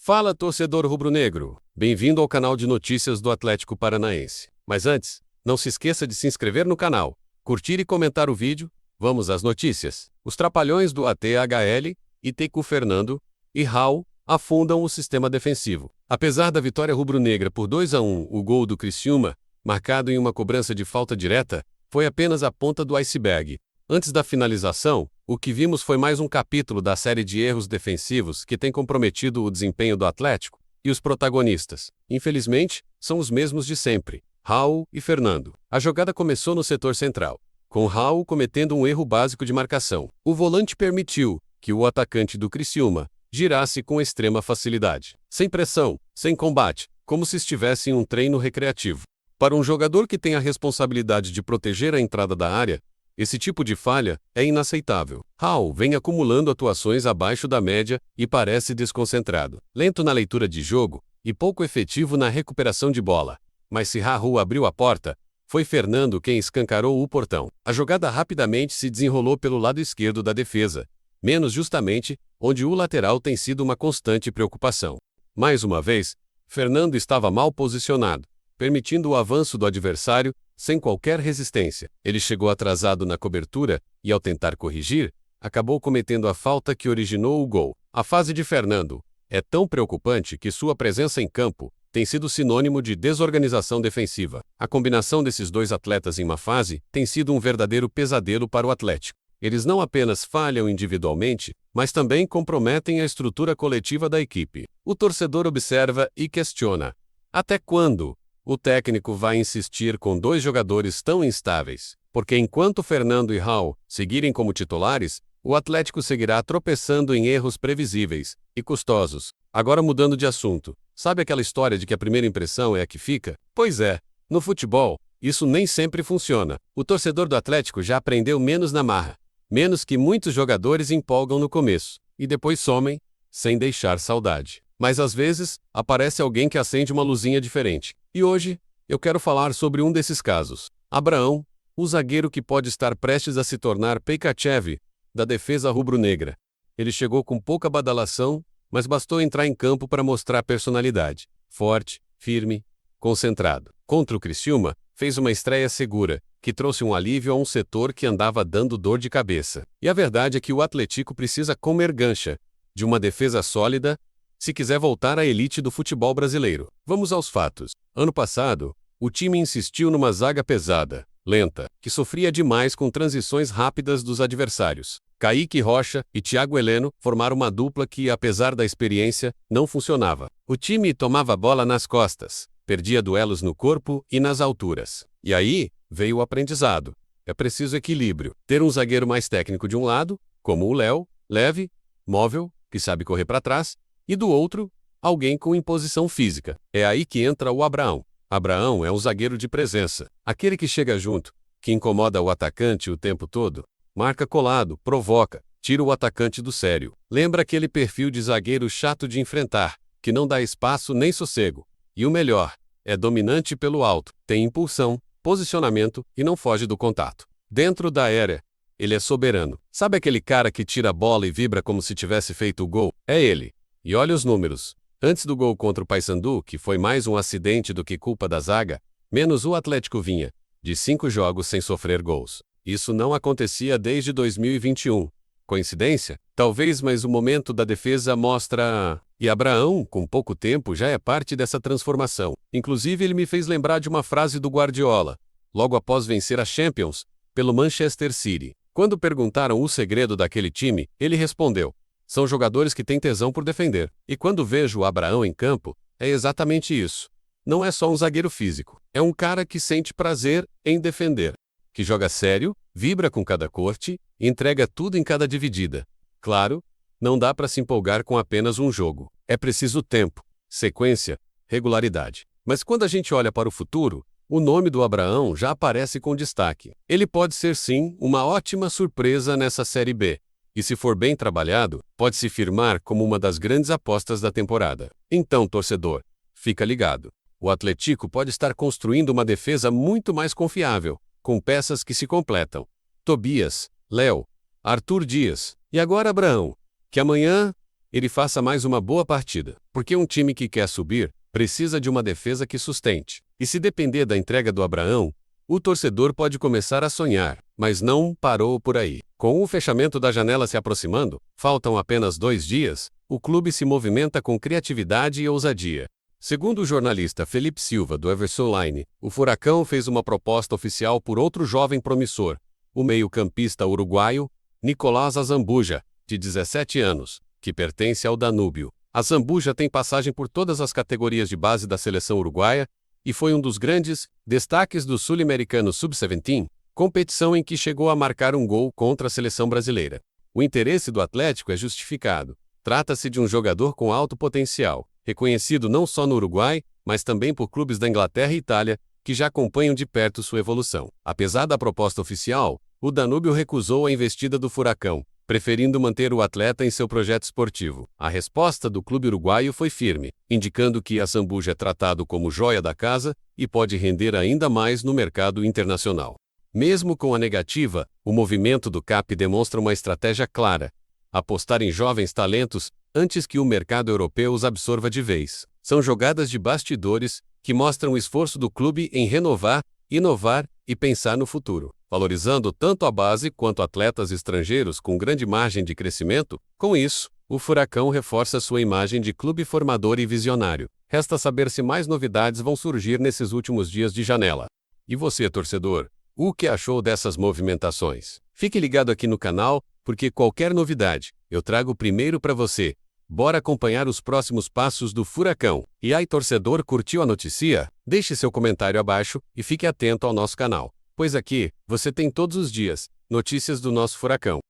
Fala, torcedor rubro-negro! Bem-vindo ao canal de notícias do Atlético Paranaense. Mas antes, não se esqueça de se inscrever no canal, curtir e comentar o vídeo. Vamos às notícias. Os trapalhões do ATHL, Iteco Fernando e Raul afundam o sistema defensivo. Apesar da vitória rubro-negra por 2-1, o gol do Criciúma, marcado em uma cobrança de falta direta, foi apenas a ponta do iceberg. Antes da finalização, o que vimos foi mais um capítulo da série de erros defensivos que tem comprometido o desempenho do Atlético, e os protagonistas, infelizmente, são os mesmos de sempre, Raul e Fernando. A jogada começou no setor central, com Raul cometendo um erro básico de marcação. O volante permitiu que o atacante do Criciúma girasse com extrema facilidade, sem pressão, sem combate, como se estivesse em um treino recreativo. Para um jogador que tem a responsabilidade de proteger a entrada da área, esse tipo de falha é inaceitável. Raul vem acumulando atuações abaixo da média e parece desconcentrado, lento na leitura de jogo e pouco efetivo na recuperação de bola. Mas se Raul abriu a porta, foi Fernando quem escancarou o portão. A jogada rapidamente se desenrolou pelo lado esquerdo da defesa, menos justamente onde o lateral tem sido uma constante preocupação. Mais uma vez, Fernando estava mal posicionado, permitindo o avanço do adversário sem qualquer resistência. Ele chegou atrasado na cobertura e, ao tentar corrigir, acabou cometendo a falta que originou o gol. A fase de Fernando é tão preocupante que sua presença em campo tem sido sinônimo de desorganização defensiva. A combinação desses dois atletas em uma fase tem sido um verdadeiro pesadelo para o Atlético. Eles não apenas falham individualmente, mas também comprometem a estrutura coletiva da equipe. O torcedor observa e questiona: até quando o técnico vai insistir com dois jogadores tão instáveis? Porque enquanto Fernando e Raul seguirem como titulares, o Atlético seguirá tropeçando em erros previsíveis e custosos. Agora, mudando de assunto, sabe aquela história de que a primeira impressão é a que fica? Pois é, no futebol, isso nem sempre funciona. O torcedor do Atlético já aprendeu menos na marra, menos que muitos jogadores empolgam no começo e depois somem, sem deixar saudade. Mas às vezes, aparece alguém que acende uma luzinha diferente. E hoje, eu quero falar sobre um desses casos. Abraão, o zagueiro que pode estar prestes a se tornar Peikachev da defesa rubro-negra. Ele chegou com pouca badalação, mas bastou entrar em campo para mostrar personalidade. Forte, firme, concentrado. Contra o Criciúma, fez uma estreia segura, que trouxe um alívio a um setor que andava dando dor de cabeça. E a verdade é que o Atlético precisa comer gancha de uma defesa sólida se quiser voltar à elite do futebol brasileiro. Vamos aos fatos. Ano passado, o time insistiu numa zaga pesada, lenta, que sofria demais com transições rápidas dos adversários. Kaique Rocha e Thiago Heleno formaram uma dupla que, apesar da experiência, não funcionava. O time tomava a bola nas costas, perdia duelos no corpo e nas alturas. E aí, veio o aprendizado. É preciso equilíbrio. Ter um zagueiro mais técnico de um lado, como o Léo, leve, móvel, que sabe correr para trás, e do outro, alguém com imposição física. É aí que entra o Abraão. Abraão é um zagueiro de presença, aquele que chega junto, que incomoda o atacante o tempo todo, marca colado, provoca, tira o atacante do sério. Lembra aquele perfil de zagueiro chato de enfrentar, que não dá espaço nem sossego. E o melhor, é dominante pelo alto, tem impulsão, posicionamento e não foge do contato. Dentro da área, ele é soberano. Sabe aquele cara que tira a bola e vibra como se tivesse feito o gol? É ele. E olha os números. Antes do gol contra o Paysandu, que foi mais um acidente do que culpa da zaga, menos o Atlético vinha de 5 jogos sem sofrer gols. Isso não acontecia desde 2021. Coincidência? Talvez, mas o momento da defesa mostra. E Abraão, com pouco tempo, já é parte dessa transformação. Inclusive, ele me fez lembrar de uma frase do Guardiola, logo após vencer a Champions, pelo Manchester City. Quando perguntaram o segredo daquele time, ele respondeu: são jogadores que têm tesão por defender. E quando vejo o Abraão em campo, é exatamente isso. Não é só um zagueiro físico. É um cara que sente prazer em defender, que joga sério, vibra com cada corte e entrega tudo em cada dividida. Claro, não dá para se empolgar com apenas um jogo. É preciso tempo, sequência, regularidade. Mas quando a gente olha para o futuro, o nome do Abraão já aparece com destaque. Ele pode ser sim uma ótima surpresa nessa Série B. E se for bem trabalhado, pode se firmar como uma das grandes apostas da temporada. Então, torcedor, fica ligado. O Atlético pode estar construindo uma defesa muito mais confiável, com peças que se completam. Tobias, Léo, Arthur Dias e agora Abraão, que amanhã ele faça mais uma boa partida, porque um time que quer subir precisa de uma defesa que sustente. E se depender da entrega do Abraão, o torcedor pode começar a sonhar, mas não parou por aí. Com o fechamento da janela se aproximando, faltam apenas 2 dias, o clube se movimenta com criatividade e ousadia. Segundo o jornalista Felipe Silva, do Eversoline, o Furacão fez uma proposta oficial por outro jovem promissor, o meio-campista uruguaio Nicolás Azambuja, de 17 anos, que pertence ao Danúbio. Azambuja tem passagem por todas as categorias de base da seleção uruguaia e foi um dos grandes destaques do Sul-Americano Sub-17, competição em que chegou a marcar um gol contra a seleção brasileira. O interesse do Atlético é justificado. Trata-se de um jogador com alto potencial, reconhecido não só no Uruguai, mas também por clubes da Inglaterra e Itália, que já acompanham de perto sua evolução. Apesar da proposta oficial, o Danúbio recusou a investida do Furacão, preferindo manter o atleta em seu projeto esportivo. A resposta do clube uruguaio foi firme, indicando que Azambuja é tratado como joia da casa e pode render ainda mais no mercado internacional. Mesmo com a negativa, o movimento do CAP demonstra uma estratégia clara: apostar em jovens talentos antes que o mercado europeu os absorva de vez. São jogadas de bastidores que mostram o esforço do clube em renovar, inovar e pensar no futuro, valorizando tanto a base quanto atletas estrangeiros com grande margem de crescimento. Com isso, o Furacão reforça sua imagem de clube formador e visionário. Resta saber se mais novidades vão surgir nesses últimos dias de janela. E você, torcedor, o que achou dessas movimentações? Fique ligado aqui no canal, porque qualquer novidade eu trago primeiro para você. Bora acompanhar os próximos passos do Furacão. E aí, torcedor, curtiu a notícia? Deixe seu comentário abaixo e fique atento ao nosso canal, pois aqui você tem todos os dias notícias do nosso Furacão.